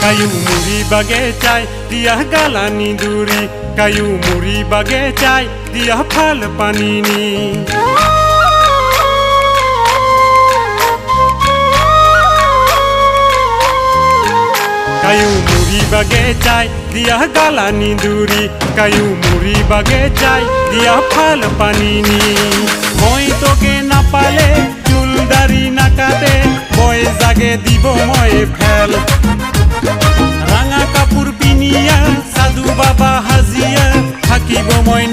কায়ু মুড়ি বাগে চাই দিয়া গালানি দূরি কায়ু মুড়ি বাগে চাই দিয়া ফাল পানিনি কায়ু মুড়ি বাগে চাই দিয়া গালানি দূরি কায়ু মুড়ি বাগে চাই দিয়া ফাল পানিনি মই তোকে না পালে চুল দাড়ি না কাটে বয় জাগে দিব মই ফেল রাঙা কাপড় পিনিয়া সাধু বাবা হাজিয়া থাকিব মই